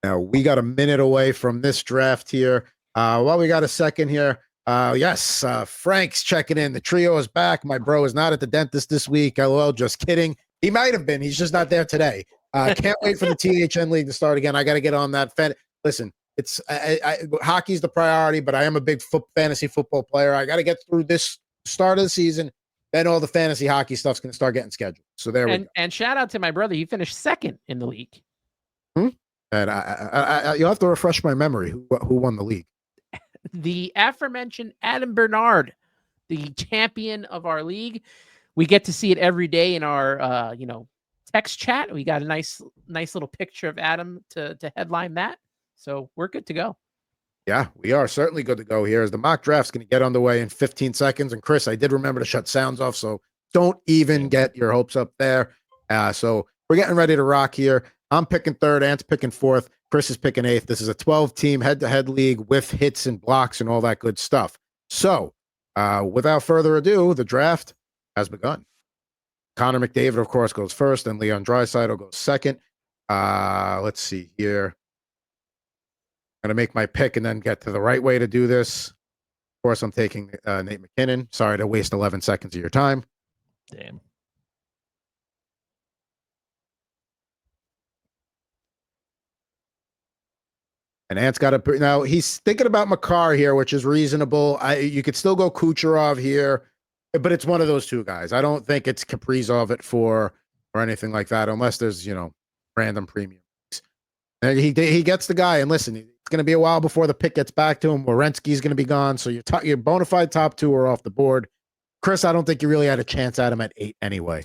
Now, we got a minute away from this draft here. While we got a second here, yes, Frank's checking in. The trio is back. My bro is not at the dentist this week. LOL, just kidding. He might have been. He's just not there today. Can't wait for the THN League to start again. I got to get on that. Listen, it's hockey's the priority, but I am a big fantasy football player. I got to get through this start of the season. Then all the fantasy hockey stuff's going to start getting scheduled. So there we go. And shout out to my brother. He finished second in the league. And you'll have to refresh my memory. Who won the league? The aforementioned Adam Bernard, the champion of our league. We get to see it every day in our text chat. We got a nice little picture of Adam to headline that. So we're good to go. Yeah, we are certainly good to go here as the mock draft's going to get underway in 15 seconds. And Chris, I did remember to shut sounds off, so don't even get your hopes up there. So we're getting ready to rock here. I'm picking third, Ant's picking fourth, Chris is picking eighth. This is a 12-team head-to-head league with hits and blocks and all that good stuff. So without further ado, the draft has begun. Connor McDavid, of course, goes first, and Leon Draisaitl goes second. Let's see here. I'm going to make my pick and then get to the right way to do this. Of course, I'm taking Nate McKinnon. Sorry to waste 11 seconds of your time. Damn. And Ant's got to now. He's thinking about Makar here, which is reasonable. You could still go Kucherov here, but it's one of those two guys. I don't think it's Kaprizov at 4 or anything like that, unless there's random premiums. And he gets the guy, and listen, it's going to be a while before the pick gets back to him. Werenski's going to be gone, so your bona fide top 2 are off the board. Chris, I don't think you really had a chance at him at 8 anyway.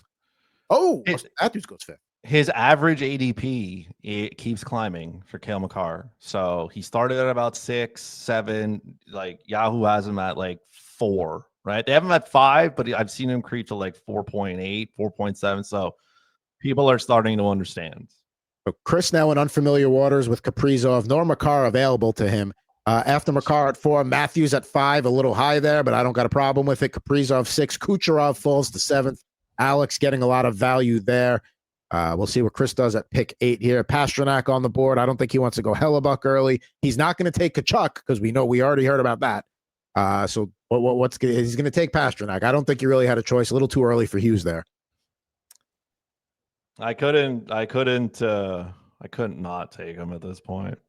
Oh, Matthews goes 5th. His average ADP, it keeps climbing for Cale Makar. So he started at about 6, 7. Like Yahoo has him at like 4, right? They have him at 5, but I've seen him creep to like 4.8, 4.7. So people are starting to understand. So Chris now in unfamiliar waters with Kaprizov. No Makar available to him. After Makar at 4, Matthews at 5, a little high there, but I don't got a problem with it. Kaprizov 6, Kucherov falls to 7th. Alex getting a lot of value there. We'll see what Chris does at pick 8 here. Pastrnak on the board. I don't think he wants to go Hellebuck early. He's not going to take Kachuk because we already heard about that. So he's going to take Pastrnak. I don't think he really had a choice. A little too early for Hughes there. I couldn't not take him at this point.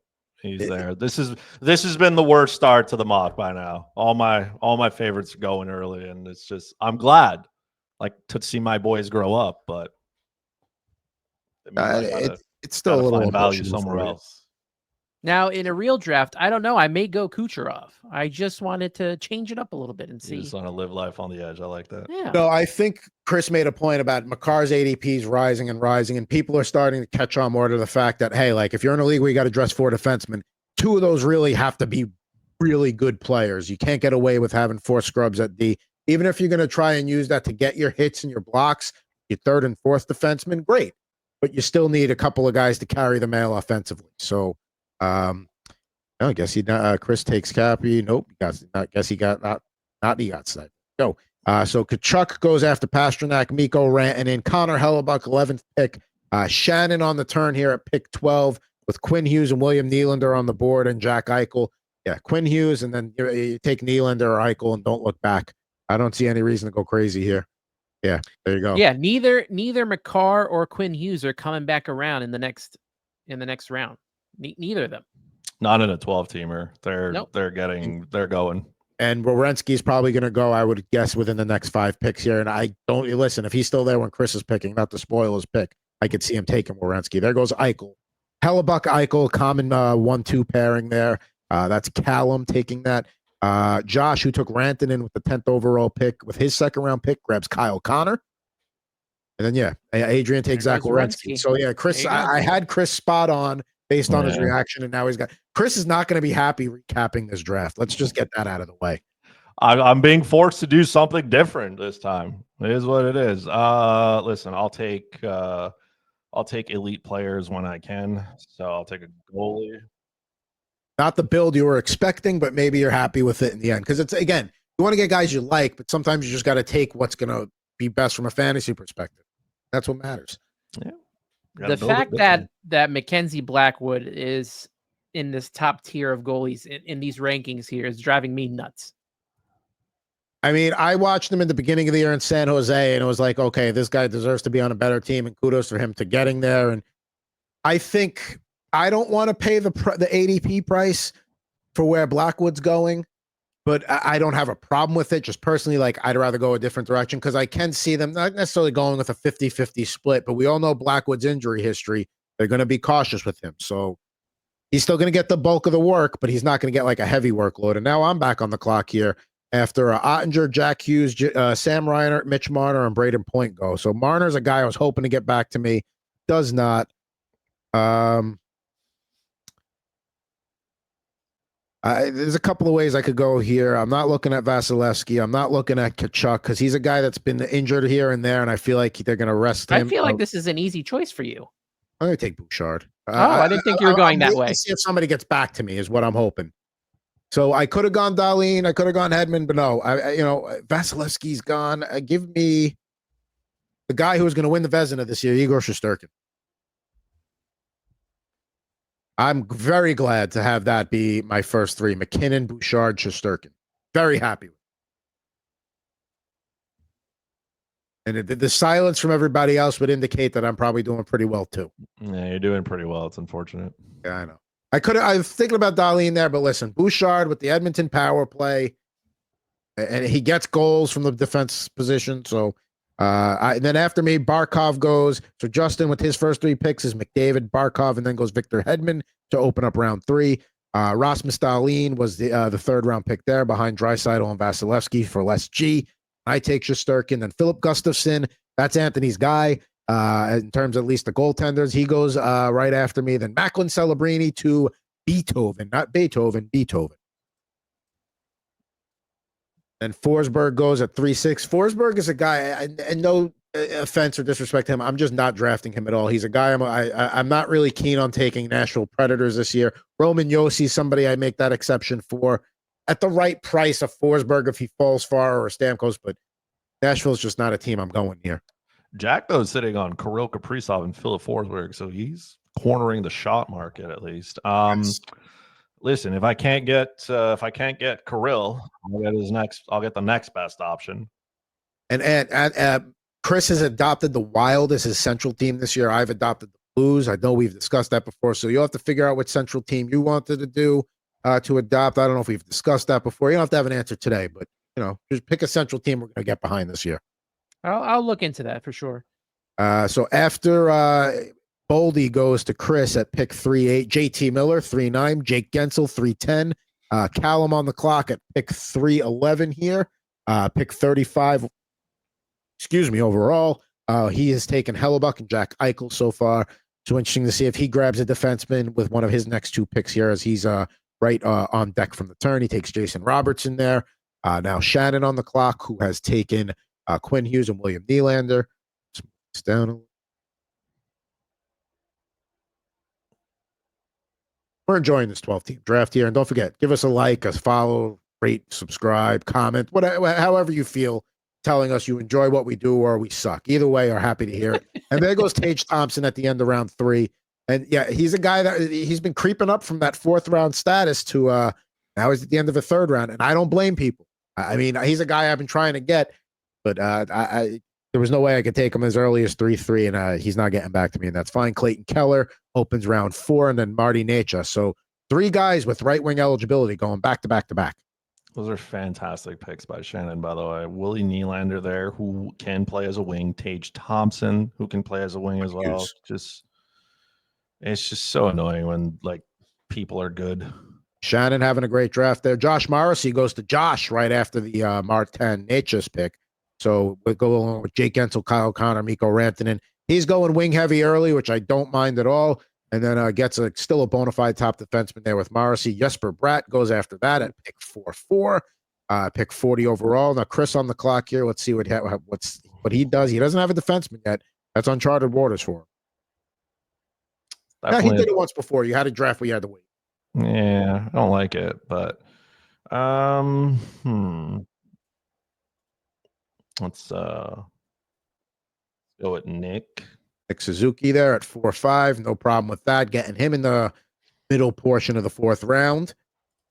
He's there. This has been the worst start to the mock by now. All my favorites are going early, and it's just I'm glad to see my boys grow up, but it's still a little value somewhere else. Now, in a real draft, I don't know. I may go Kucherov. I just wanted to change it up a little bit and see. You just want to live life on the edge. I like that. Yeah. No, I think Chris made a point about Makar's ADPs rising and rising, and people are starting to catch on more to the fact that, hey, if you're in a league where you got to dress 4 defensemen, 2 of those really have to be really good players. You can't get away with having 4 scrubs at D. Even if you're going to try and use that to get your hits and your blocks, your 3rd and 4th defenseman, great. But you still need a couple of guys to carry the mail offensively. So, I guess Chris takes Cappy. Nope. I guess he got he got sniped. No. So Kachuk goes after Pastrnak, Mikko Rantanen, Connor Hellebuck, 11th pick. Shannon on the turn here at pick 12 with Quinn Hughes and William Nylander on the board and Jack Eichel. Yeah, Quinn Hughes, and then you take Nylander or Eichel and don't look back. I don't see any reason to go crazy here. Yeah, there you go. Yeah, neither Makar or Quinn Hughes are coming back around in the next round. Neither of them. Not in a 12-teamer. They're going. And Werenski's probably going to go, I would guess, within the next 5 picks here. And I don't listen, if he's still there when Chris is picking, not to spoil his pick, I could see him taking Werenski. There goes Eichel. Hellebuck, Eichel, common 1-2 pairing there. That's Callum taking that. Josh, who took Rantanen with the 10th overall pick, with his 2nd round pick, grabs Kyle Connor. And then, Adrian takes Zach Werenski. So, Chris, I had Chris spot on based on his reaction, and now Chris is not going to be happy recapping this draft. Let's just get that out of the way. I'm being forced to do something different this time. It is what it is. Listen, I'll take elite players when I can. So I'll take a goalie. Not the build you were expecting, but maybe you're happy with it in the end. Because it's, again, you want to get guys you like, but sometimes you just got to take what's going to be best from a fantasy perspective. That's what matters. Yeah. The fact that Mackenzie Blackwood is in this top tier of goalies in these rankings here is driving me nuts. I mean, I watched him in the beginning of the year in San Jose, and it was like, okay, this guy deserves to be on a better team, and kudos for him to getting there. And I think I don't want to pay the ADP price for where Blackwood's going, but I don't have a problem with it. Just personally, like, I'd rather go a different direction because I can see them not necessarily going with a 50-50 split, but we all know Blackwood's injury history. They're going to be cautious with him. So he's still going to get the bulk of the work, but he's not going to get like a heavy workload. And now I'm back on the clock here after Ottinger, Jack Hughes, Sam Reinert, Mitch Marner, and Braden Point go. So Marner's a guy I was hoping to get back to me. Does not. There's a couple of ways I could go here. I'm not looking at Vasilevsky. I'm not looking at Kachuk because he's a guy that's been injured here and there, and I feel like they're going to rest him. I feel like this is an easy choice for you. I'm going to take Bouchard. I didn't think you were going that way. To see if somebody gets back to me is what I'm hoping. So I could have gone Dahlin, I could have gone Hedman, but no, Vasilevsky's gone. Give me the guy who was going to win the Vezina this year, Igor Shesterkin. I'm very glad to have that be my first three: McKinnon, Bouchard, Shesterkin. Very happy with it. And the silence from everybody else would indicate that I'm probably doing pretty well too. Yeah, you're doing pretty well. It's unfortunate. Yeah, I know. I was thinking about Dahlin there, but listen, Bouchard with the Edmonton power play, and he gets goals from the defense position. So, then after me, Barkov goes. So Justin with his first three picks is McDavid, Barkov, and then goes Victor Hedman to open up round three. Rasmus Dahlin was the third round pick there behind Draisaitl and Vasilevsky for less G. I take Shesterkin, then Philip Gustafson. That's Anthony's guy. In terms of at least the goaltenders, he goes right after me. Then Macklin Celebrini to Beethoven, not Beethoven, Beethoven. Then Forsberg goes at 3-6. Forsberg is a guy, and no offense or disrespect to him, I'm just not drafting him at all. He's a guy I'm not really keen on taking Nashville Predators this year. Roman Josi, somebody I make that exception for at the right price of Forsberg if he falls far, or Stamkos, but Nashville's just not a team I'm going here. Jack, though, is sitting on Kirill Kaprizov and Philip Forsberg, so he's cornering the shot market at least. Yes. Listen, if I can't get Kirill, I'll get the next best option. And Chris has adopted the Wild as his central team this year. I've adopted the Blues. I know we've discussed that before, so you'll have to figure out which central team you wanted to do to adopt. I don't know if we've discussed that before. You don't have to have an answer today, but just pick a central team we're going to get behind this year. I'll look into that for sure. So after Boldy goes to Chris at pick 3-8, JT Miller 3-9, Jake Gensel 3-10, Callum on the clock at pick 3-11 here, pick 35. Overall, he has taken Hellebuck and Jack Eichel so far. So interesting to see if he grabs a defenseman with one of his next two picks here, as he's right on deck from the turn. He takes Jason Robertson there. Now Shannon on the clock, who has taken Quinn Hughes and William Nylander. Down a little. We're enjoying this 12-team draft here, and don't forget, give us a like, a follow, rate, subscribe, comment, whatever, however you feel, telling us you enjoy what we do or we suck. Either way, are happy to hear it. And there goes Tage Thompson at the end of round 3, and yeah, he's a guy that he's been creeping up from that 4th round status to now he's at the end of a 3rd round, and I don't blame people. I mean, he's a guy I've been trying to get, but there was no way I could take him as early as 3-3, and he's not getting back to me, and that's fine. Clayton Keller opens round 4, and then Marty Nacha. So 3 guys with right wing eligibility going back to back to back. Those are fantastic picks by Shannon, by the way. Willie Nylander there, who can play as a wing. Tage Thompson, who can play as a wing as well. It's just so annoying when people are good. Shannon having a great draft there. Josh Morrissey goes to Josh right after the Martin Nature's pick. So we'll go along with Jake Gensel, Kyle Connor, Mikko Rantanen. He's going wing heavy early, which I don't mind at all. And then gets still a bona fide top defenseman there with Morrissey. Jesper Bratt goes after that at pick 4-4, pick 40 overall. Now Chris on the clock here. Let's see what he does. He doesn't have a defenseman yet. That's uncharted waters for him. He did it once before. You had a draft where you had to wait. Yeah, I don't like it, but let's go with Nick. Nick Suzuki there at 4-5. No problem with that. Getting him in the middle portion of the 4th round.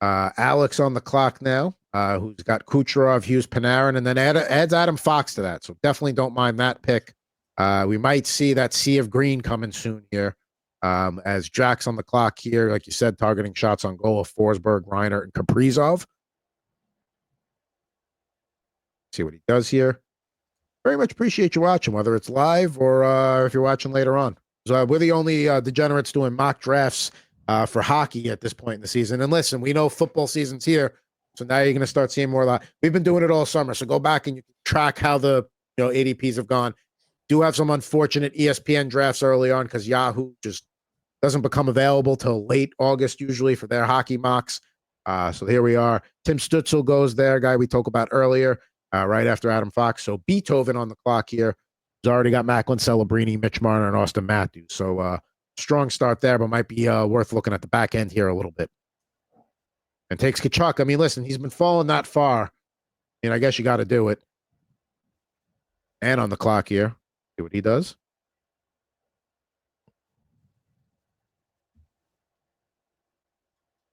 Alex on the clock now, who's got Kucherov, Hughes, Panarin, and then adds Adam Fox to that. So definitely don't mind that pick. We might see that sea of green coming soon here. As Jack's on the clock here, like you said, targeting shots on goal of Forsberg, Reiner, and Kaprizov. See what he does here. Very much appreciate you watching, whether it's live or if you're watching later on. So we're the only degenerates doing mock drafts for hockey at this point in the season. And listen, we know football season's here, so now you're going to start seeing more of that. We've been doing it all summer, so go back and you can track how the ADPs have gone. Do have some unfortunate ESPN drafts early on because Yahoo just doesn't become available till late August usually for their hockey mocks. So here we are. Tim Stutzel goes there, guy we talked about earlier, right after Adam Fox. So Beethoven on the clock here. He's already got Macklin Celebrini, Mitch Marner, and Austin Matthews. So strong start there, but might be worth looking at the back end here a little bit. And takes Kachuk. I mean, listen, he's been falling that far. I mean, I guess you got to do it. And on the clock here, see what he does.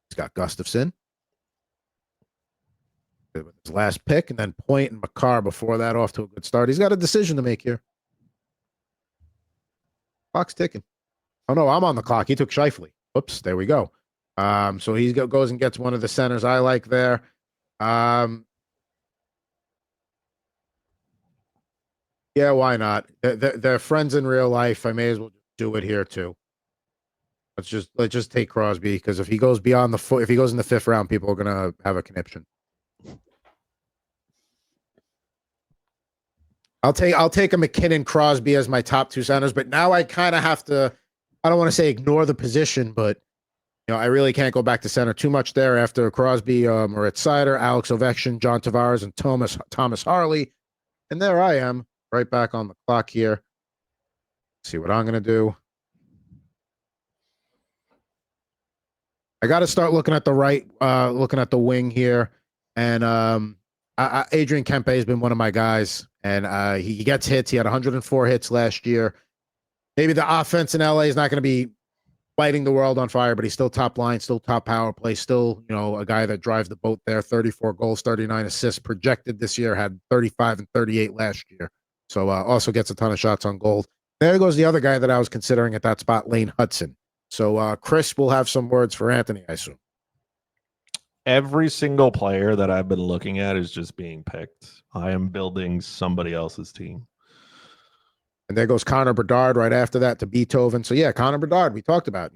He's got Gustafson with his last pick, and then Point and Makar before that off to a good start. He's got a decision to make here. Clock's ticking. Oh, no, I'm on the clock. He took Scheifele. Oops, there we go. So he goes and gets one of the centers I like there. Yeah, why not? They're friends in real life. I may as well do it here too. Let's just take Crosby because if he goes beyond if he goes in the 5th round, people are gonna have a conniption. I'll take a McKinnon Crosby as my top 2 centers, but now I kind of have to. I don't want to say ignore the position, but I really can't go back to center too much there after Crosby, Moritz Seider, Alex Ovechkin, John Tavares, and Thomas Harley, and there I am right back on the clock here. See what I'm gonna do. I got to start looking at the looking at the wing here, and Adrian Kempe has been one of my guys, and he gets hits. He had 104 hits last year. Maybe the offense in LA is not going to be lighting the world on fire, but he's still top line, still top power play, still a guy that drives the boat there. 34 goals, 39 assists projected this year. Had 35 and 38 last year, so also gets a ton of shots on goal. There goes the other guy that I was considering at that spot, Lane Hudson. So Chris will have some words for Anthony, I assume. Every single player that I've been looking at is just being picked. I am building somebody else's team. And there goes Connor Bedard right after that to Beethoven. So yeah, Connor Bedard, we talked about,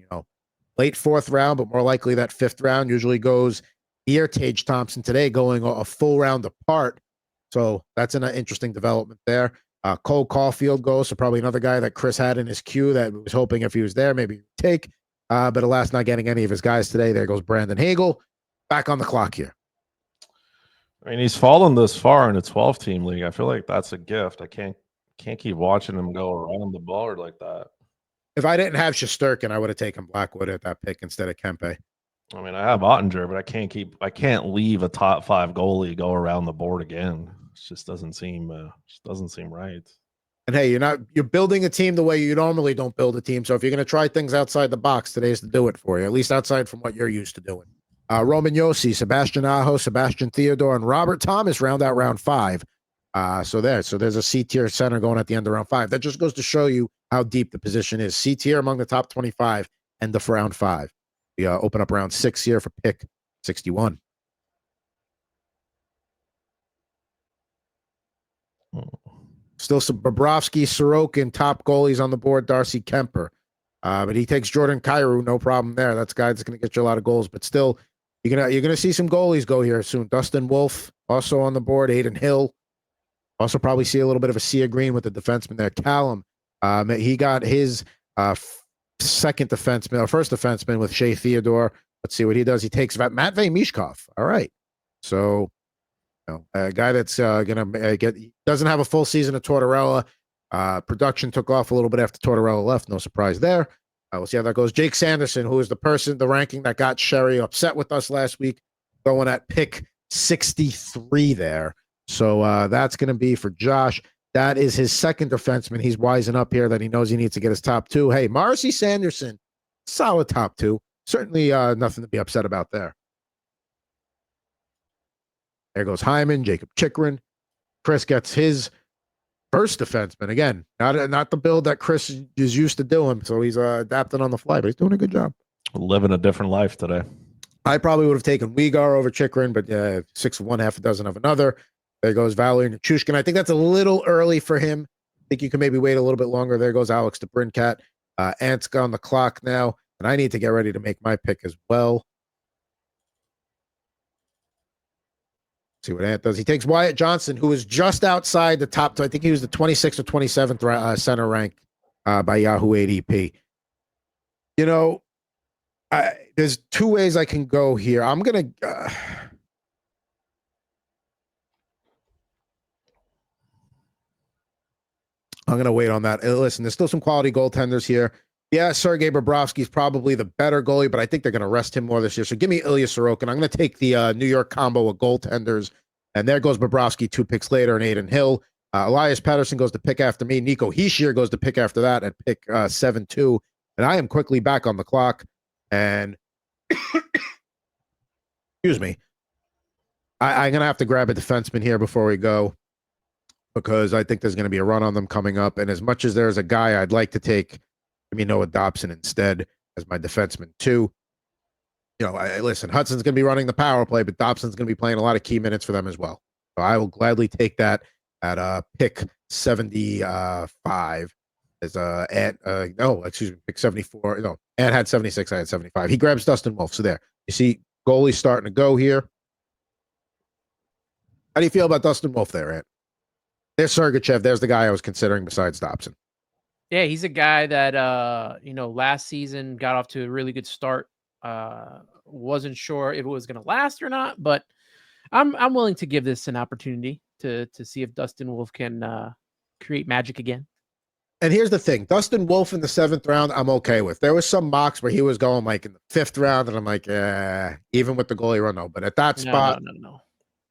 late 4th round, but more likely that 5th round usually goes here. Tage Thompson today going a full round apart. So that's an interesting development there. Cole Caulfield goes, so probably another guy that Chris had in his queue that was hoping if he was there, maybe he'd take. But alas, not getting any of his guys today. There goes Brandon Hagel. Back on the clock here. I mean, he's fallen this far in a 12-team league. I feel like that's a gift. I can't keep watching him go around the board like that. If I didn't have Shesterkin, I would have taken Blackwood at that pick instead of Kempe. I mean, I have Ottinger, but I can't leave a top 5 goalie go around the board again. It just doesn't seem right. And hey, you're building a team the way you normally don't build a team. So if you're going to try things outside the box, today's to do it for you, at least outside from what you're used to doing. Roman Yossi, Sebastian Aho, Sebastian Theodore, and Robert Thomas round out round 5. So there's a C-tier center going at the end of round 5. That just goes to show you how deep the position is. C-tier among the top 25 and the round 5. We open up round 6 here for pick 61. Still some Bobrovsky, Sorokin, top goalies on the board. Darcy Kemper, but he takes Jordan Kyrou, no problem there. That's a guy that's going to get you a lot of goals. But still, you're gonna see some goalies go here soon. Dustin Wolf also on the board. Aiden Hill, also probably see a little bit of a sea of green with the defenseman there. Callum, he got his first defenseman with Shea Theodore. Let's see what he does. He takes Matvei Mishkov. All right, so. A guy that's gonna doesn't have a full season of Tortorella. Production took off a little bit after Tortorella left. No surprise there. We'll see how that goes. Jake Sanderson, who is the ranking that got Sherry upset with us last week, going at pick 63 there. So that's going to be for Josh. That is his second defenseman. He's wising up here that he knows he needs to get his top two. Hey, Morrissey Sanderson, solid top two. Certainly nothing to be upset about there. There goes Hyman, Jacob Chikrin. Chris gets his first defenseman. Again, not the build that Chris is used to doing, so he's adapting on the fly, but he's doing a good job. Living a different life today. I probably would have taken Uyghur over Chikrin, but 6 of one, half a dozen of another. There goes Valery Nichushkin. I think that's a little early for him. I think you can maybe wait a little bit longer. There goes Alex DeBrincat. Ant's on the clock now, and I need to get ready to make my pick as well. See what Ant does. He takes Wyatt Johnson, who is just outside the top two. I think he was the 26th or 27th center rank by Yahoo ADP. You know, there's two ways I can go here. I'm going to... I'm going to wait on that. Listen, there's still some quality goaltenders here. Yeah, Sergei Bobrovsky is probably the better goalie, but I think they're going to rest him more this year. So give me Ilya Sorokin. I'm going to take the New York combo of goaltenders. And there goes Bobrovsky 2 picks later, and Aiden Hill. Elias Pettersson goes to pick after me. Nico Hischier goes to pick after that at pick 7-2. And I am quickly back on the clock. And excuse me. I'm going to have to grab a defenseman here before we go, because I think there's going to be a run on them coming up. And as much as there's a guy I'd like to take, Noah Dobson instead as my defenseman too. You know, listen, Hudson's going to be running the power play, but Dobson's going to be playing a lot of key minutes for them as well. So I will gladly take that at pick 75. As pick 74. No, Ant had 76. I had 75. He grabs Dustin Wolf. So there, you see, goalie's starting to go here. How do you feel about Dustin Wolf there, Ant? There's Sergachev. There's the guy I was considering besides Dobson. Yeah, he's a guy that last season got off to a really good start. Wasn't sure if it was going to last or not, but I'm willing to give this an opportunity to see if Dustin Wolf can create magic again. And here's the thing: Dustin Wolf in the 7th round, I'm okay with. There was some mocks where he was going like in the 5th round, and I'm like, even with the goalie run, no. But at that spot, no.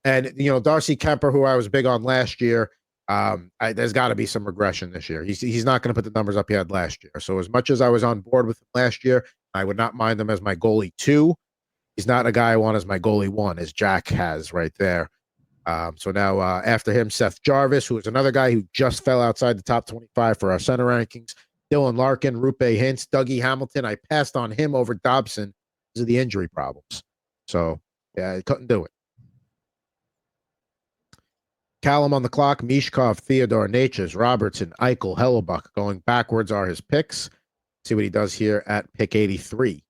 And Darcy Kemper, who I was big on last year, there's got to be some regression this year. He's not going to put the numbers up he had last year. So as much as I was on board with him last year, I would not mind him as my goalie 2. He's not a guy I want as my goalie 1, as Jack has right there. So now after him, Seth Jarvis, who is another guy who just fell outside the top 25 for our center rankings. Dylan Larkin, Rupe Hintz, Dougie Hamilton. I passed on him over Dobson because of the injury problems. So yeah, I couldn't do it. Callum on the clock, Mishkov, Theodore, Natchez, Robertson, Eichel, Hellebuck. Going backwards are his picks. See what he does here at pick 83.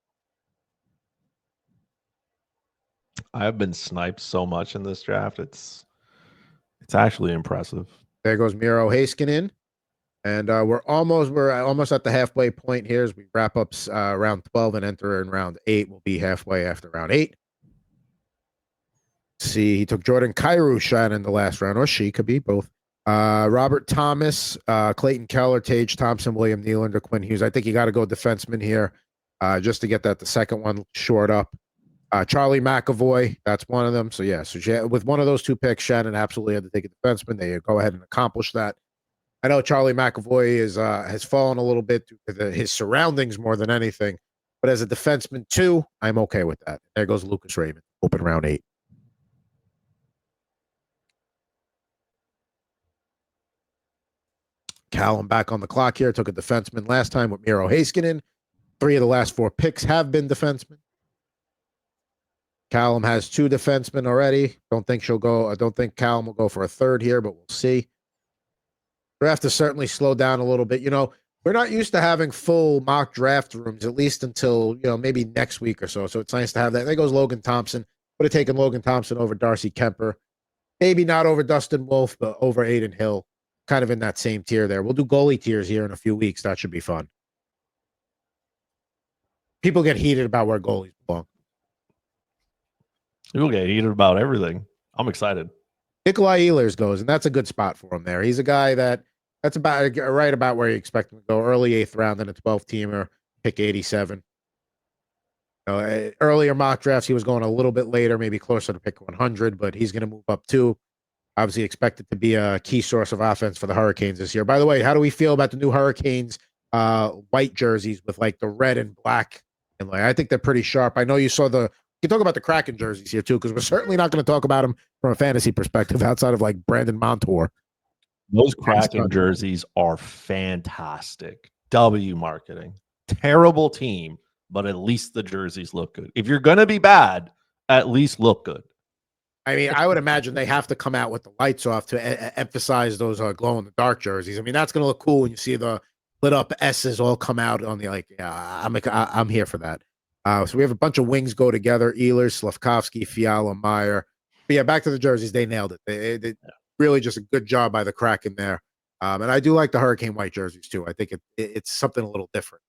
I have been sniped so much in this draft. It's actually impressive. There goes Miro Heiskanen. And we're almost at the halfway point here as we wrap up round 12 and enter in round 8. We'll be halfway after round 8. See, he took Jordan Kyrou shot in the last round, or she could be both. Robert Thomas, Clayton Keller, Tage Thompson, William Nylander, Quinn Hughes. I think you got to go defenseman here just to get the second one shored up. Charlie McAvoy, that's one of them. So yeah, with one of those 2 picks, Shannon absolutely had to take a defenseman. They go ahead and accomplish that. I know Charlie McAvoy has fallen a little bit due to his surroundings more than anything, but as a defenseman too, I'm okay with that. There goes Lucas Raymond, open round 8. Callum back on the clock here. Took a defenseman last time with Miro Heiskanen. 3 of the last 4 picks have been defensemen. Callum has 2 defensemen already. Don't think Callum will go for a third here, but we'll see. Draft is certainly slowed down a little bit. We're not used to having full mock draft rooms, at least until, maybe next week or so. So it's nice to have that. There goes Logan Thompson. Would have taken Logan Thompson over Darcy Kemper. Maybe not over Dustin Wolf, but over Aiden Hill. Kind of in that same tier there. We'll do goalie tiers here in a few weeks. That should be fun. People get heated about where goalies belong. People get heated about everything. I'm excited. Nikolai Ehlers goes, and that's a good spot for him there. He's a guy that's about right about where you expect him to go. Early 8th round in a 12-teamer, pick 87. Earlier mock drafts, he was going a little bit later, maybe closer to pick 100, but he's going to move up too. Obviously expected to be a key source of offense for the Hurricanes this year. By the way, how do we feel about the new Hurricanes white jerseys with like the red and black? And like, I think they're pretty sharp. I know you saw the. You can talk about the Kraken jerseys here too, because we're certainly not going to talk about them from a fantasy perspective outside of like Brandon Montour. Those Kraken jerseys are fantastic. W marketing. Terrible team, but at least the jerseys look good. If you're going to be bad, at least look good. I mean, I would imagine they have to come out with the lights off to emphasize those glow in the dark jerseys. I mean, that's going to look cool when you see the lit up S's all come out on the like. Yeah, I'm here for that. So we have a bunch of wings go together: Ehlers, Slavkovsky, Fiala, Meyer. But yeah, back to the jerseys. They nailed it. They really just a good job by the Kraken there. And I do like the Hurricane white jerseys too. I think it's something a little different.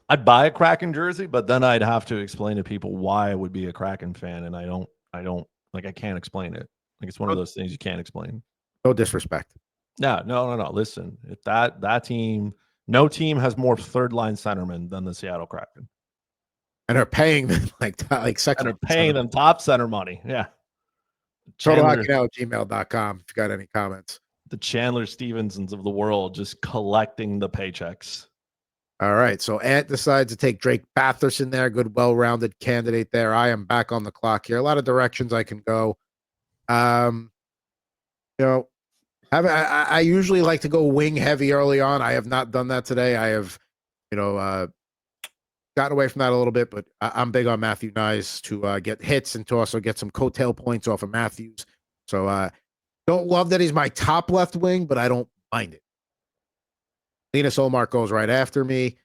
I'd buy a Kraken jersey, but then I'd have to explain to people why I would be a Kraken fan, and I don't like. I can't explain it. Like it's one of those things you can't explain. No disrespect. No. Listen, if that team, no team has more third line centermen than the Seattle Kraken. And are paying them like second. And are paying them top center money. Yeah. TotalHockeyNow@gmail.com if you got any comments. The Chandler Stevensons of the world just collecting the paychecks. All right. So Ant decides to take Drake Batherson there. Good, well-rounded candidate there. I am back on the clock here. A lot of directions I can go. I usually like to go wing heavy early on. I have not done that today. I have, gotten away from that a little bit, but I'm big on Matthew Nyes to get hits and to also get some coattail points off of Matthews. So don't love that he's my top left wing, but I don't mind it. Linus Olmark goes right after me,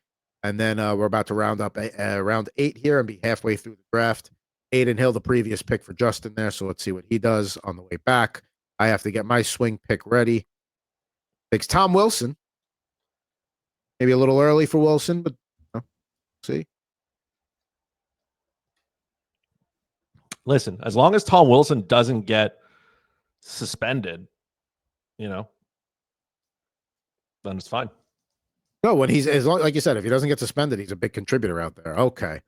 and then we're about to round up round 8 here and be halfway through the draft. Aiden Hill, the previous pick for Justin there, so let's see what he does on the way back. I have to get my swing pick ready. Picks Tom Wilson. Maybe a little early for Wilson, but see. Listen, as long as Tom Wilson doesn't get suspended, then it's fine. No, when he's as long, like you said, if he doesn't get suspended, he's a big contributor out there. Okay,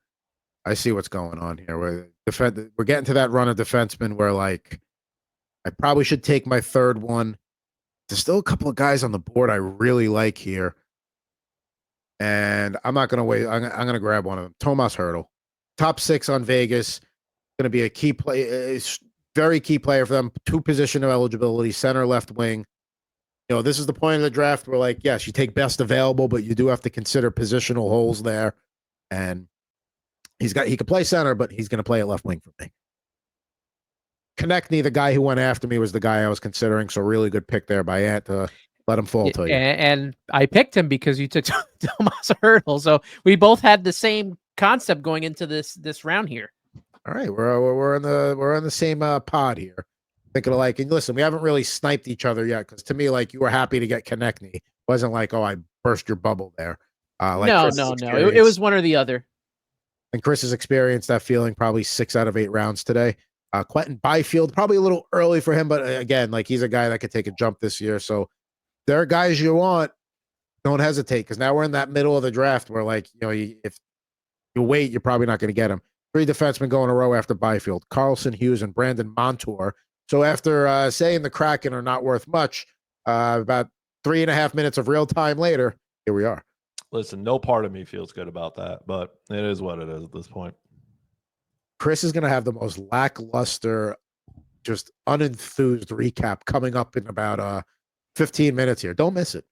I see what's going on here. We're getting to that run of defensemen where like I probably should take my third one. There's still a couple of guys on the board I really like here. And I'm not going to wait. I'm going to grab one of them. Tomas Hertl, top 6 on Vegas. Going to be a key play, very key player for them. 2 position of eligibility, center, left wing. This is the point of the draft where, like, yes, you take best available, but you do have to consider positional holes there. And he could play center, but he's going to play at left wing for me. Konechny, the guy who went after me, was the guy I was considering. So really good pick there by Ant to let him fall to you. And I picked him because you took Tomas Hertl. So we both had the same concept going into this round here. All right, we're on the same pod here. Thinking of like, and listen, we haven't really sniped each other yet because to me, like, you were happy to get Konechny. It wasn't like, oh, I burst your bubble there. No. It was one or the other. And Chris has experienced that feeling probably 6 out of 8 rounds today. Quentin Byfield, probably a little early for him, but again, like, he's a guy that could take a jump this year. So there are guys you want. Don't hesitate because now we're in that middle of the draft where, like, if you wait, you're probably not going to get him. 3 defensemen go in a row after Byfield: Carlson, Hughes, and Brandon Montour. So after saying the Kraken are not worth much, about 3.5 minutes of real time later, here we are. Listen, no part of me feels good about that, but it is what it is at this point. Chris is going to have the most lackluster, just unenthused recap coming up in about 15 minutes here. Don't miss it.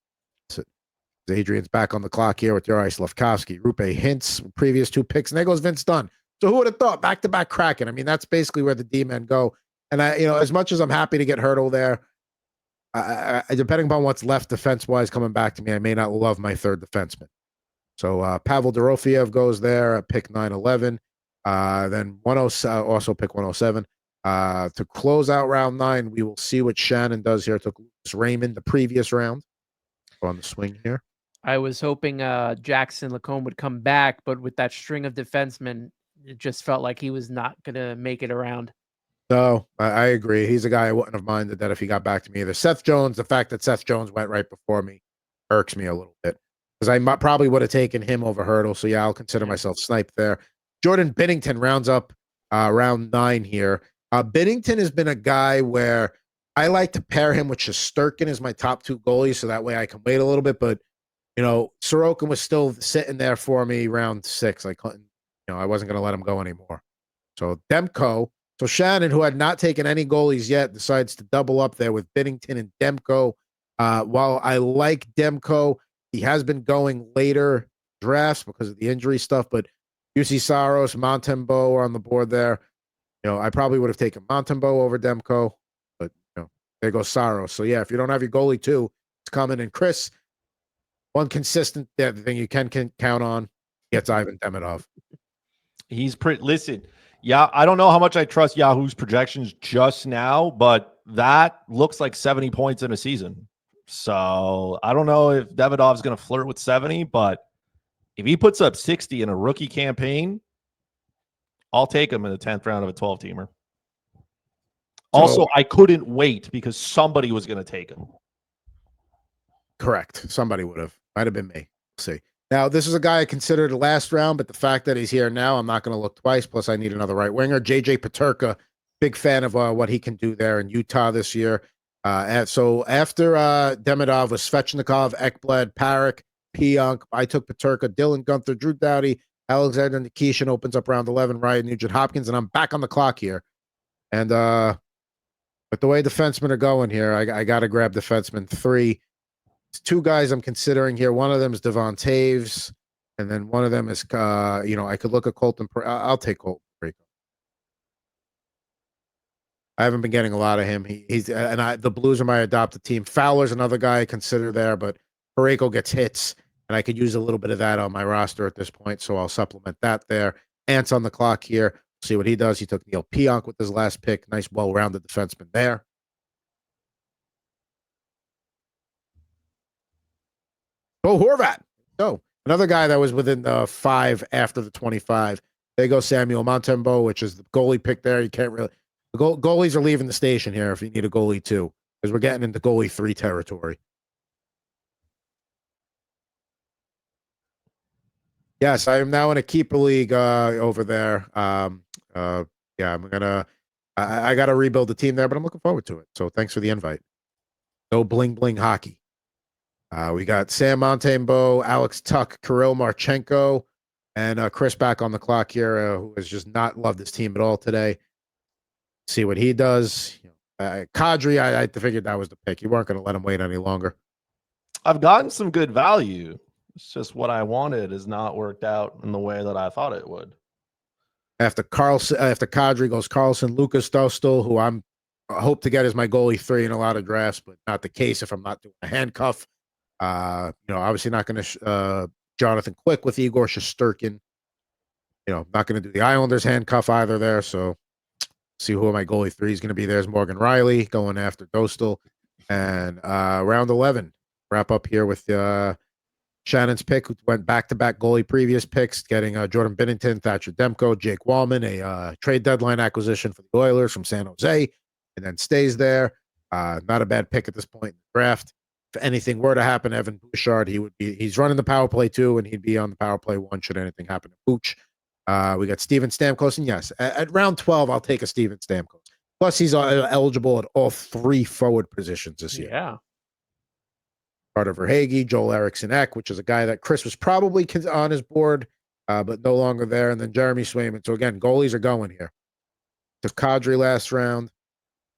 Adrian's back on the clock here with Jari Slavkovsky, Rupe Hintz, previous 2 picks, and there goes Vince Dunn. So who would have thought? Back-to-back Kraken. I mean, that's basically where the D-men go. And as much as I'm happy to get Hertl there, I depending upon what's left defense-wise coming back to me, I may not love my third defenseman. So Pavel Dorofiev goes there at pick 911. Then 107, also pick 107. To close out round 9, we will see what Shannon does here. Took Lucas Raymond the previous round on the swing here. I was hoping Jackson Lacombe would come back, but with that string of defensemen, it just felt like he was not going to make it around. No, I agree. He's a guy I wouldn't have minded that if he got back to me either. Seth Jones, the fact that Seth Jones went right before me irks me a little bit because I probably would have taken him over Hertl. So yeah, I'll consider myself sniped there. Jordan Binnington rounds up round 9 here. Binnington has been a guy where I like to pair him with Shesterkin as my top 2 goalies, so that way I can wait a little bit. But Sorokin was still sitting there for me round 6. I couldn't, I wasn't going to let him go anymore. So Demko. So Shannon, who had not taken any goalies yet, decides to double up there with Binnington and Demko. While I like Demko, he has been going later drafts because of the injury stuff. But UC Saros, Montembeau are on the board there. I probably would have taken Montembeau over Demko, but there goes Saros. So yeah, if you don't have your goalie 2, it's coming. And Chris, one consistent thing you can count on, gets Ivan Demidov. He's pretty. Listen, yeah, I don't know how much I trust Yahoo's projections just now, but that looks like 70 points in a season. So I don't know if Demidov's going to flirt with 70, but if he puts up 60 in a rookie campaign, I'll take him in the 10th round of a 12-teamer. Also, I couldn't wait because somebody was going to take him. Correct. Somebody would have. Might have been me. We'll see. Now, this is a guy I considered last round, but the fact that he's here now, I'm not going to look twice. Plus, I need another right winger. JJ Peterka, big fan of what he can do there in Utah this year. So after Demidov was Svechnikov, Ekblad, Parik, Pionk, I took Peterka, Dylan Gunther, Drew Doughty, Alexander Nikishin opens up round 11, Ryan Nugent-Hopkins, and I'm back on the clock here. And but the way defensemen are going here, I got to grab defenseman 3. 2 guys I'm considering here. One of them is Devon Taves, and then one of them is, I could look at Colton. I'll take Colton Parayko. I haven't been getting a lot of him. The Blues are my adopted team. Fowler's another guy I consider there, but Parayko gets hits, and I could use a little bit of that on my roster at this point, so I'll supplement that there. Ant's on the clock here. See what he does. He took Neil Pionk with his last pick. Nice, well-rounded defenseman there. Oh, Horvat. So another guy that was within the 5 after the 25. There goes Samuel Montembeau, which is the goalie pick there. You can't really. The goalies are leaving the station here if you need a goalie 2, because we're getting into goalie 3 territory. Yes, I am now in a keeper league over there. Yeah, I'm gonna. I got to rebuild the team there, but I'm looking forward to it. So thanks for the invite. No bling bling hockey. We got Sam Montembeau, Alex Tuck, Kirill Marchenko, and Chris back on the clock here, who has just not loved his team at all today. See what he does. Kadri, I figured that was the pick. You weren't going to let him wait any longer. I've gotten some good value. It's just what I wanted has not worked out in the way that I thought it would. After Kadri goes Carlson, Lucas Dostal, who I hope to get as my goalie 3 in a lot of drafts, but not the case if I'm not doing a handcuff. Obviously not going to Jonathan Quick with Igor Shesterkin. Not going to do the Islanders handcuff either there. So see who my goalie 3 is going to be. There's Morgan Riley going after Dostal. And round 11, wrap up here with Shannon's pick, who went back-to-back goalie previous picks, getting Jordan Binnington, Thatcher Demko, Jake Wallman, a trade deadline acquisition for the Oilers from San Jose, and then stays there. Not a bad pick at this point in the draft. If anything were to happen, Evan Bouchard, he's running the power play 2, and he'd be on the power play 1 should anything happen to Bouch. We got Steven Stamkos, and yes, at round 12, I'll take a Steven Stamkos. Plus, he's eligible at all 3 forward positions this year. Yeah. Carter Verhaeghe, Joel Eriksson-Ek, which is a guy that Chris was probably on his board, but no longer there. And then Jeremy Swayman. So again, goalies are going here. Took Kadri last round.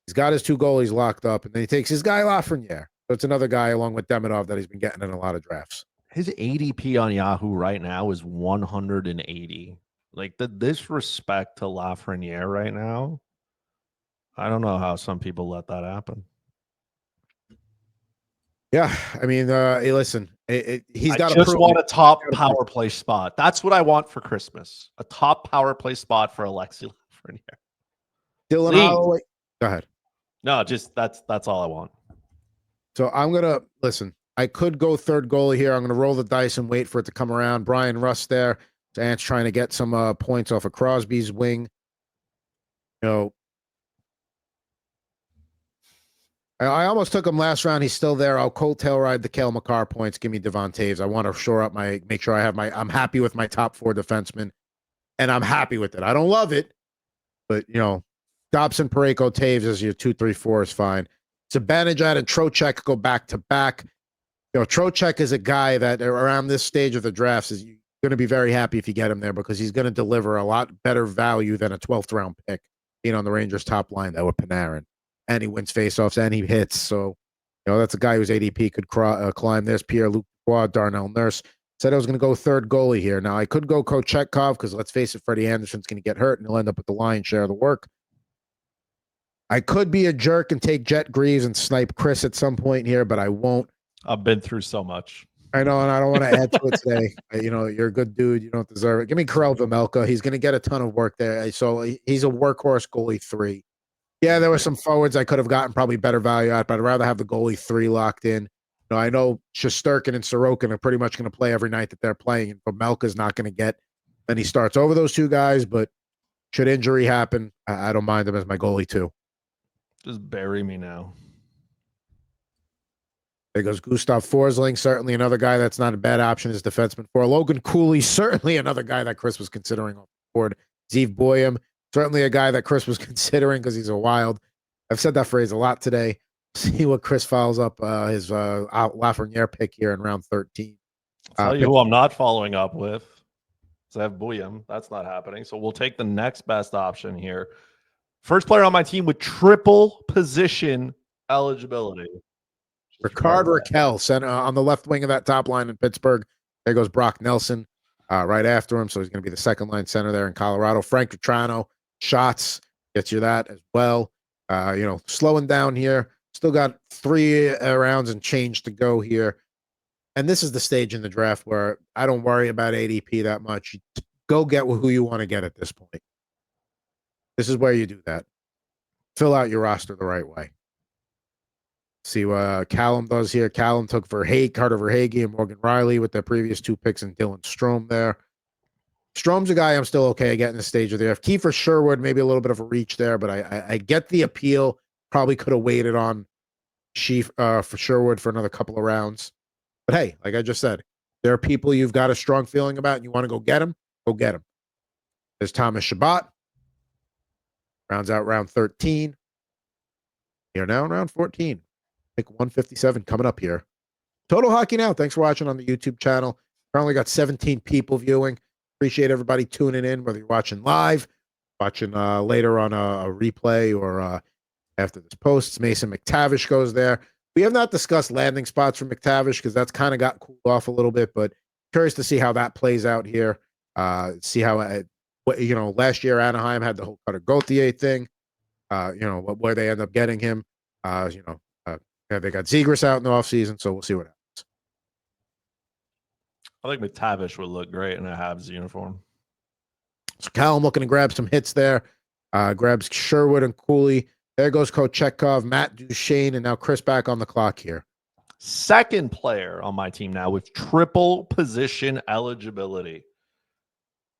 He's got his 2 goalies locked up, and then he takes his guy Lafreniere. So it's another guy along with Demidov that he's been getting in a lot of drafts. His ADP on Yahoo right now is 180. Like the disrespect to Lafreniere right now. I don't know how some people let that happen. Yeah, I mean, hey, listen, he's got just want a top power play spot. That's what I want for Christmas. A top power play spot for Alexi Lafreniere. Dylan Holloway. Go ahead. No, just that's all I want. So I'm gonna listen. I could go 3rd goalie here. I'm gonna roll the dice and wait for it to come around. Brian Rust there. Ant's trying to get some points off of Crosby's wing. I almost took him last round. He's still there. I'll coattail ride the Cale Makar points. Give me Devon Taves. I want to shore up make sure I have I'm happy with my top 4 defensemen, and I'm happy with it. I don't love it, but Dobson, Parayko, Taves as your 2, 3, 4 is fine. Zibanejad and Trocheck go back to back. Trocheck is a guy that around this stage of the drafts is going to be very happy if you get him there because he's going to deliver a lot better value than a 12th round pick being on the Rangers top line that with Panarin. And he wins faceoffs and he hits. So, that's a guy whose ADP could climb. There's Pierre-Luc Dubois, Darnell Nurse. Said I was going to go third goalie here. Now, I could go Kochetkov because let's face it, Freddie Anderson's going to get hurt and he'll end up with the lion's share of the work. I could be a jerk and take Jet Greaves and snipe Chris at some point here, but I won't. I've been through so much. I know, and I don't want to add to it today. You're a good dude. You don't deserve it. Give me Karel Vejmelka. He's going to get a ton of work there. So he's a workhorse goalie 3. Yeah, there were some forwards I could have gotten probably better value at, but I'd rather have the goalie 3 locked in. I know Shesterkin and Sorokin are pretty much going to play every night that they're playing, and Vejmelka's not going to get any starts over those 2 guys, but should injury happen, I don't mind him as my goalie 2. Just bury me now. There goes Gustav Forsling, certainly another guy that's not a bad option as defenseman 4. Logan Cooley, certainly another guy that Chris was considering on the board. Zeev Boyum, certainly a guy that Chris was considering because he's a wild. I've said that phrase a lot today. See what Chris follows up his Lafreniere pick here in round 13. I'll tell you who I'm not following up with. Zeev Boyum. That's not happening. So we'll take the next best option here. First player on my team with triple position eligibility. Ricard Raquel, center on the left wing of that top line in Pittsburgh. There goes Brock Nelson right after him. So he's going to be the second line center there in Colorado. Frank Vetrano, shots, gets you that as well. Slowing down here. Still got 3 rounds and change to go here. And this is the stage in the draft where I don't worry about ADP that much. Go get who you want to get at this point. This is where you do that. Fill out your roster the right way. See what Callum does here. Callum took Carter Verhaeghe and Morgan Riley with their previous 2 picks and Dylan Strome there. Strome's a guy I'm still okay getting the stage of the draft. Kiefer Sherwood, maybe a little bit of a reach there, but I get the appeal. Probably could have waited on for Sherwood for another couple of rounds. But hey, like I just said, there are people you've got a strong feeling about and you want to go get them, go get them. There's Thomas Chabot. Rounds out round 13. Here now in round 14. Pick 157 coming up here. Total Hockey Now. Thanks for watching on the YouTube channel. Currently got 17 people viewing. Appreciate everybody tuning in, whether you're watching live, watching later on a replay, or after this post. Mason McTavish goes there. We have not discussed landing spots for McTavish because that's kind of got cooled off a little bit, but curious to see how that plays out here. See how, last year Anaheim had the whole Cutter Gauthier thing, where they end up getting him. They got Zegras out in the offseason, so we'll see what happens. I think McTavish would look great in a Habs uniform. So Callum looking to grab some hits there. Grabs Sherwood and Cooley. There goes Kochetkov, Matt Duchene, and now Chris back on the clock here. Second player on my team now with triple position eligibility.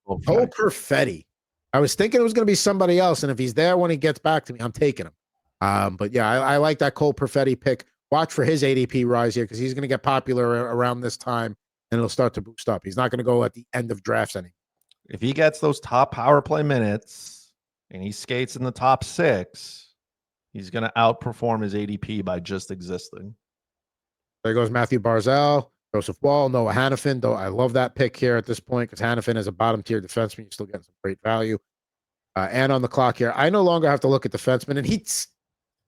Cole Perfetti. I was thinking it was going to be somebody else, and if he's there when he gets back to me, I'm taking him. But yeah, I like that Cole Perfetti pick. Watch for his ADP rise here because he's going to get popular around this time, and it'll start to boost up. He's not going to go at the end of drafts anymore. If he gets those top power play minutes and he skates in the top 6, he's going to outperform his ADP by just existing. There goes Matthew Barzal, Joseph Wall, Noah Hannafin. Though I love that pick here at this point because Hannafin is a bottom-tier defenseman. You're still getting some great value. And on the clock here, I no longer have to look at defenseman, and he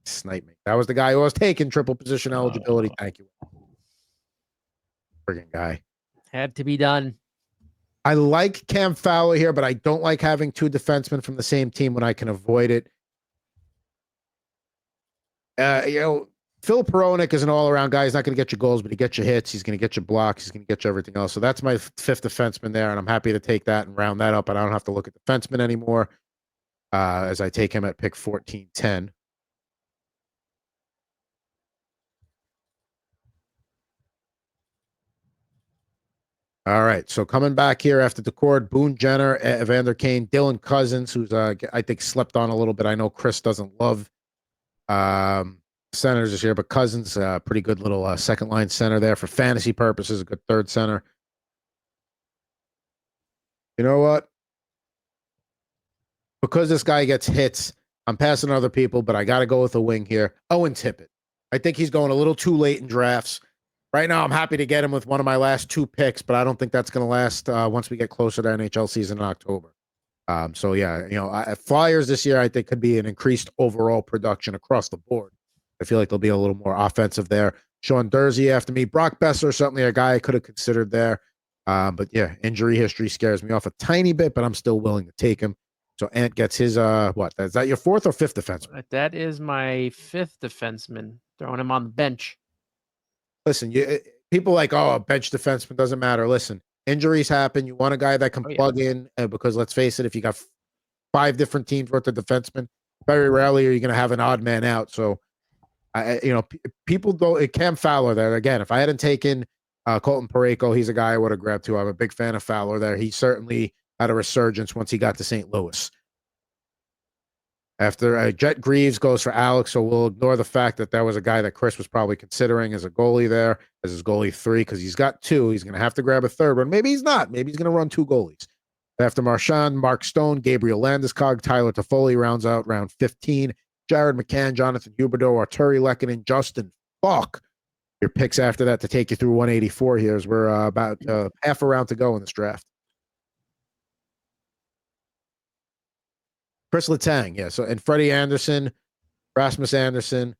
sniped me. That was the guy who was taking triple position eligibility. Thank you. Friggin' guy. Had to be done. I like Cam Fowler here, but I don't like having 2 defensemen from the same team when I can avoid it. Phil Peronic is an all-around guy. He's not going to get you goals, but he gets you hits. He's going to get you blocks. He's going to get you everything else. So that's my 5th defenseman there, and I'm happy to take that and round that up, and I don't have to look at defenseman anymore as I take him at pick 14-10. All right, so coming back here after Decord, Boone Jenner, Evander Kane, Dylan Cousins, who's I think slept on a little bit. I know Chris doesn't love centers this year, but Cousins, pretty good little second line center there for fantasy purposes, a good third center. You know what? Because this guy gets hits, I'm passing other people, but I got to go with a wing here. Owen Tippett. I think he's going a little too late in drafts. Right now, I'm happy to get him with one of my last 2 picks, but I don't think that's going to last once we get closer to NHL season in October. So yeah, Flyers this year, I think could be an increased overall production across the board. I feel like there'll be a little more offensive there. Sean Dursey after me, Brock Besser, certainly a guy I could have considered there. But yeah, injury history scares me off a tiny bit, but I'm still willing to take him. So Ant gets his what? Is that your 4th or 5th defenseman? That is my 5th defenseman. Throwing him on the bench. Listen, people like, oh, a bench defenseman doesn't matter. Listen, injuries happen. You want a guy that can plug in because let's face it, if you got 5 different teams worth of defensemen, very rarely are you going to have an odd man out. So, people go. Cam Fowler there again. If I hadn't taken Colton Parayko, he's a guy I would have grabbed too. I'm a big fan of Fowler there. He certainly had a resurgence once he got to St. Louis. After Jet Greaves goes for Alex, so we'll ignore the fact that was a guy that Chris was probably considering as a goalie there, as his goalie 3, because he's got 2. He's going to have to grab a 3rd one. Maybe he's not. Maybe he's going to run 2 goalies. After Marchand, Mark Stone, Gabriel Landeskog, Tyler Toffoli rounds out round 15. Jared McCann, Jonathan Huberdeau, Arturi Lehkonen, Justin Falk. Your picks after that to take you through 184 here as we're about half a round to go in this draft. Chris Letang, yeah. So, and Freddie Anderson, Rasmus Anderson.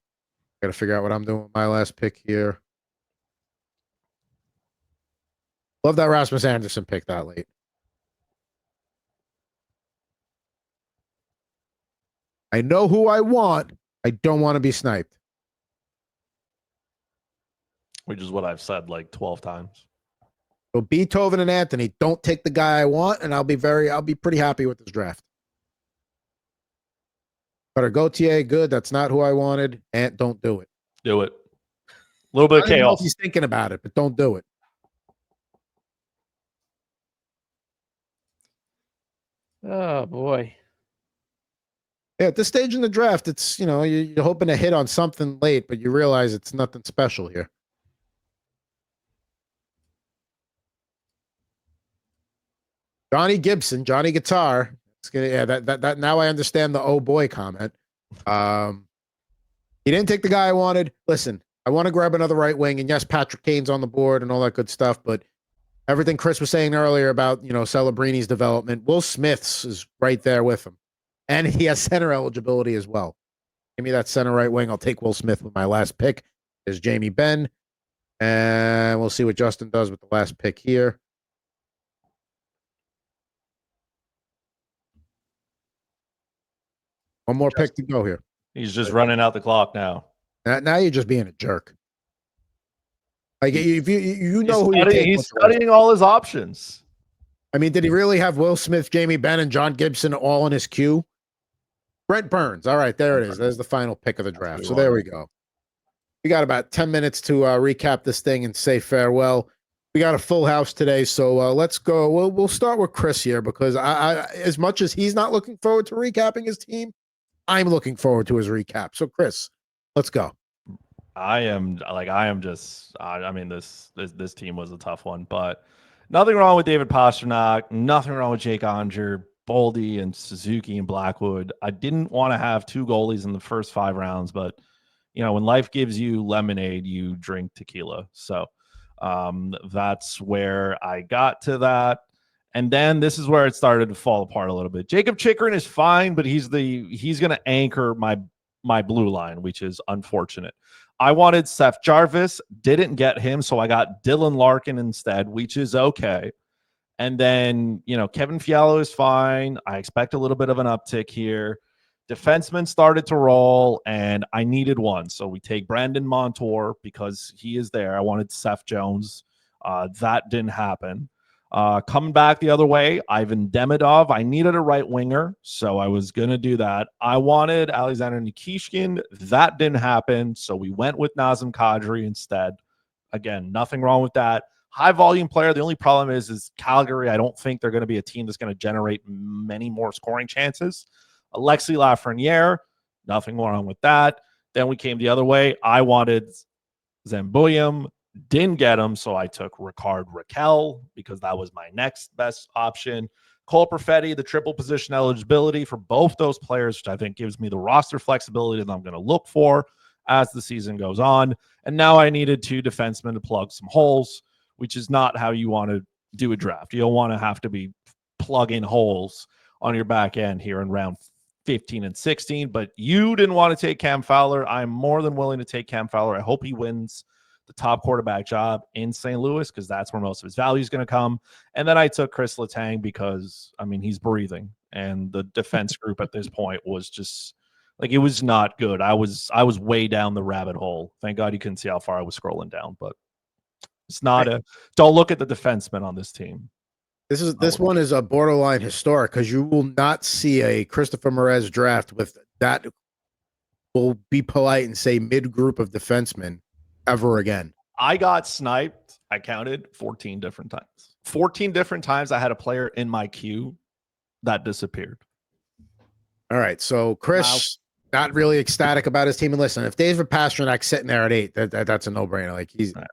Got to figure out what I'm doing with my last pick here. Love that Rasmus Anderson pick that late. I know who I want. I don't want to be sniped. Which is what I've said like 12 times. So Beethoven and Anthony, don't take the guy I want, and I'll be pretty happy with this draft. But Gauthier, good. That's not who I wanted. Ant, don't do it. Do it. A little bit of chaos. He's thinking about it, but don't do it. Oh boy. Yeah, at this stage in the draft, it's you're hoping to hit on something late, but you realize it's nothing special here. Johnny Gibson, Johnny Guitar. That now I understand the oh boy comment. He didn't take the guy I wanted. Listen, I want to grab another right wing, and yes, Patrick Kane's on the board and all that good stuff, but everything Chris was saying earlier about Celebrini's development, Will Smith's is right there with him, and he has center eligibility as well. Give me that center right wing. I'll take Will Smith with my last pick. There's Jamie Benn, and we'll see what Justin does with the last pick here. One more pick to go here. He's just running out the clock now. Now you're just being a jerk. Like if you know he's studying all his options. I mean, did he really have Will Smith, Jamie Benn, and John Gibson all in his queue? Brent Burns. All right, there it is. There's the final pick of the draft. So there we go. We got about 10 minutes to recap this thing and say farewell. We got a full house today, so let's go. We'll start with Chris here because I as much as he's not looking forward to recapping his team, I'm looking forward to his recap. So, Chris, let's go. I mean, this team was a tough one, but nothing wrong with David Pastrnak, nothing wrong with Jake Onger, Boldy, and Suzuki and Blackwood. I didn't want to have 2 goalies in the first 5 rounds, but when life gives you lemonade, you drink tequila. So that's where I got to that. And then this is where it started to fall apart a little bit. Jacob Chikrin is fine, but he's going to anchor my blue line, which is unfortunate. I wanted Seth Jarvis, didn't get him, so I got Dylan Larkin instead, which is okay. And then, Kevin Fiala is fine. I expect a little bit of an uptick here. Defensemen started to roll, and I needed one. So we take Brandon Montour because he is there. I wanted Seth Jones. That didn't happen. Coming back the other way, Ivan Demidov. I needed a right winger, so I was going to do that. I wanted Alexander Nikishkin. That didn't happen, so we went with Nazem Kadri instead. Again, nothing wrong with that. High volume player. The only problem is Calgary. I don't think they're going to be a team that's going to generate many more scoring chances. Alexi Lafreniere. Nothing wrong with that. Then we came the other way. I wanted Zambulium. Didn't get him, so I took Ricard Raquel because that was my next best option. Cole Perfetti, the triple position eligibility for both those players, which I think gives me the roster flexibility that I'm going to look for. as the season goes on. And now I needed 2 defensemen to plug some holes, which is not how you want to do a draft. You don't want to have to be plugging holes on your back end here in round 15 and 16. But you didn't want to take Cam Fowler. I'm more than willing to take Cam Fowler. I hope he wins the top quarterback job in St. Louis because that's where most of his value is going to come. And then I took Chris Letang because, I mean, he's breathing. And the defense group at this point was just like, it was not good. I was way down the rabbit hole. Thank God you couldn't see how far I was scrolling down, but it's not don't look at the defensemen on this team. This one is a borderline historic because you will not see a Christopher Merez draft with that, will be polite and say, mid-group of defensemen ever again. I got sniped. I counted 14 different times. 14 different times I had a player in my queue that disappeared. All right, so Chris, not really ecstatic about his team. And listen, if David Pasternak's sitting there at 8, that's a no-brainer. Like he's –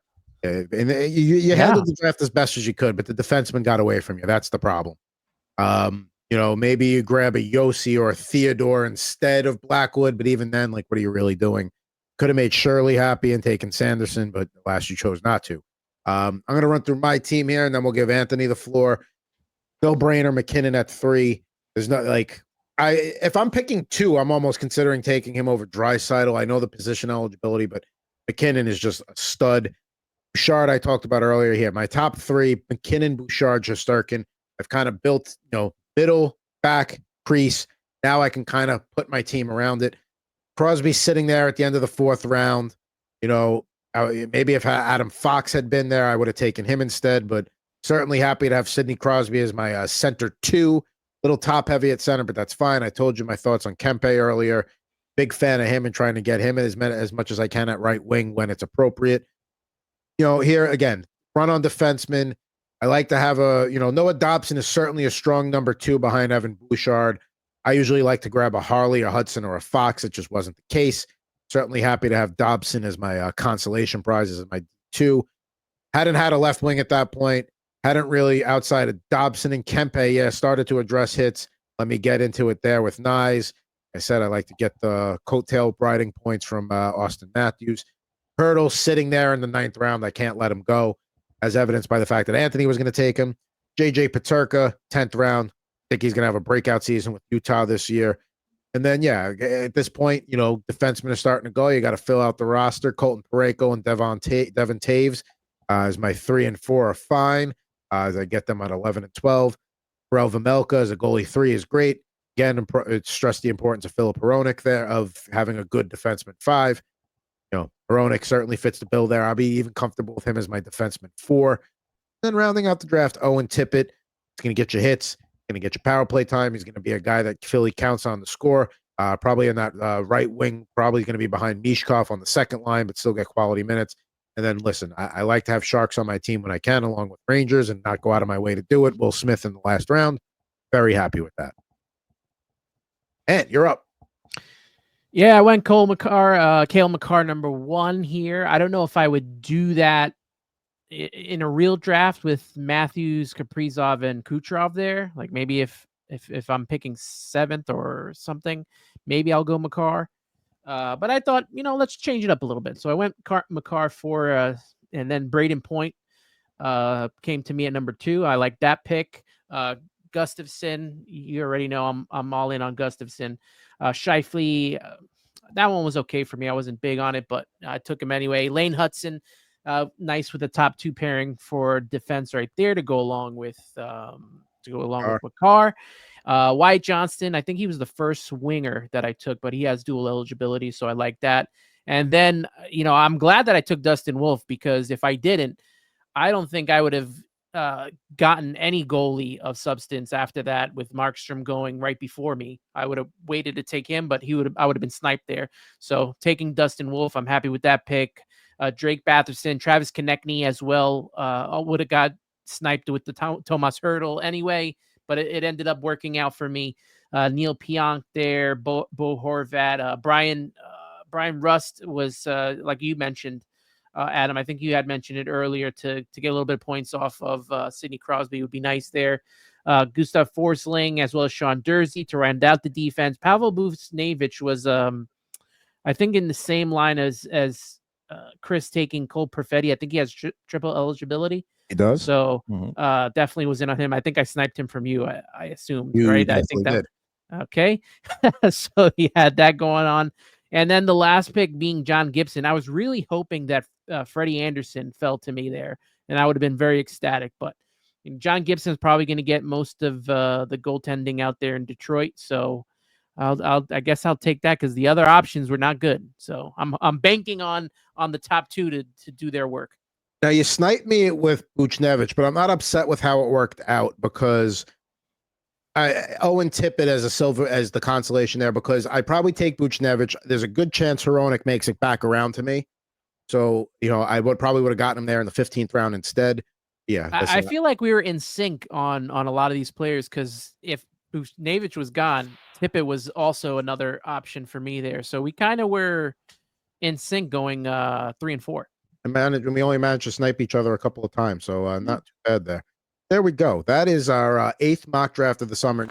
and you handled the draft as best as you could, but the defenseman got away from you. That's the problem. Maybe you grab a Yossi or a Theodore instead of Blackwood, but even then, like, what are you really doing? Could have made Shirley happy and taken Sanderson, but alas, you chose not to. I'm going to run through my team here, and then we'll give Anthony the floor. No brainer, McKinnon at 3. There's not if I'm picking 2, I'm almost considering taking him over Draisaitl. I know the position eligibility, but McKinnon is just a stud. Bouchard, I talked about earlier here. My top 3, McKinnon, Bouchard, Shesterkin. I've kind of built, middle, back, crease. Now I can kind of put my team around it. Crosby sitting there at the end of the 4th round. Maybe if Adam Fox had been there, I would have taken him instead, but certainly happy to have Sidney Crosby as my center 2. Little top heavy at center, but that's fine. I told you my thoughts on Kempe earlier. Big fan of him and trying to get him as much as I can at right wing when it's appropriate. Here again, run on defenseman. I like to have Noah Dobson is certainly a strong number 2 behind Evan Bouchard. I usually like to grab a Harley, a Hudson, or a Fox. It just wasn't the case. Certainly happy to have Dobson as my consolation prizes as my 2. Hadn't had a left wing at that point. Hadn't really, outside of Dobson and Kempe, started to address hits. Let me get into it there with Nyes. I said I like to get the coattail riding points from Austin Matthews. Hurdle sitting there in the 9th round. I can't let him go, as evidenced by the fact that Anthony was going to take him. JJ Peterka, 10th round. I think he's going to have a breakout season with Utah this year. And then, at this point, defensemen are starting to go. You got to fill out the roster. Colton Parayko and Devon Taves as my 3 and 4 are fine. As I get them at 11 and 12. Karel Vejmelka as a goalie 3 is great. Again, stress the importance of Filip Hronek there, of having a good defenseman 5. Hronek certainly fits the bill there. I'll be even comfortable with him as my defenseman 4. Then rounding out the draft, Owen Tippett. He's going to get you hits, going to get you power play time. He's going to be a guy that Philly counts on the score. Probably in that right wing, probably going to be behind Mishkov on the 2nd line, but still get quality minutes. And then, listen, I like to have Sharks on my team when I can, along with Rangers, and not go out of my way to do it. Will Smith in the last round. Very happy with that. And you're up. Yeah, I went Cale Makar number 1 here. I don't know if I would do that in a real draft with Matthews, Kaprizov, and Kucherov there. Like maybe if I'm picking 7th or something, maybe I'll go Makar. But I thought, let's change it up a little bit. So I went Makar 4, and then Braden Point came to me at number 2. I like that pick. Gustafson, you already know I'm all in on Gustafson. Scheifele, that one was okay for me. I wasn't big on it, but I took him anyway. Lane Hudson, nice with the top 2 pairing for defense right there to go along with Makar. Wyatt Johnston, I think he was the first winger that I took, but he has dual eligibility, so I like that. And then, I'm glad that I took Dustin Wolf, because if I didn't, I don't think I would have gotten any goalie of substance after that, with Markstrom going right before me. I would have waited to take him, but I would have been sniped there. So taking Dustin Wolf, I'm happy with that pick. Drake Batherson, Travis Konechny as well. Would have got sniped with the Tomas Hertl anyway, but it ended up working out for me. Neil Pionk there, Bo Horvat, Brian Rust was like you mentioned, Adam. I think you had mentioned it earlier, to get a little bit of points off of Sidney Crosby would be nice there. Gustav Forsling as well as Sean Dursey to round out the defense. Pavel Buchnevich was I think in the same line as Chris taking Cole Perfetti. I think he has triple eligibility. He does. So Mhm. definitely was in on him. I think I sniped him from you. I assumed, You right? I think definitely that okay. So he had that going on. And then the last pick being John Gibson. I was really hoping that Freddie Anderson fell to me there, and I would have been very ecstatic. But John Gibson's probably going to get most of the goaltending out there in Detroit. So I guess I'll take that because the other options were not good. So I'm banking on the top two to do their work. Now you sniped me with Buchnevich, but I'm not upset with how it worked out because Owen Tippett as the consolation there, because I probably take Buchnevich. There's a good chance Hronek makes it back around to me. So, I probably would have gotten him there in the 15th round instead. Yeah. I feel like we were in sync on a lot of these players because if Buchnevich was gone, Tippett was also another option for me there. So we kind of were in sync going 3 and 4. We only managed to snipe each other a couple of times. So not too bad there. There we go. That is our 8th mock draft of the summer.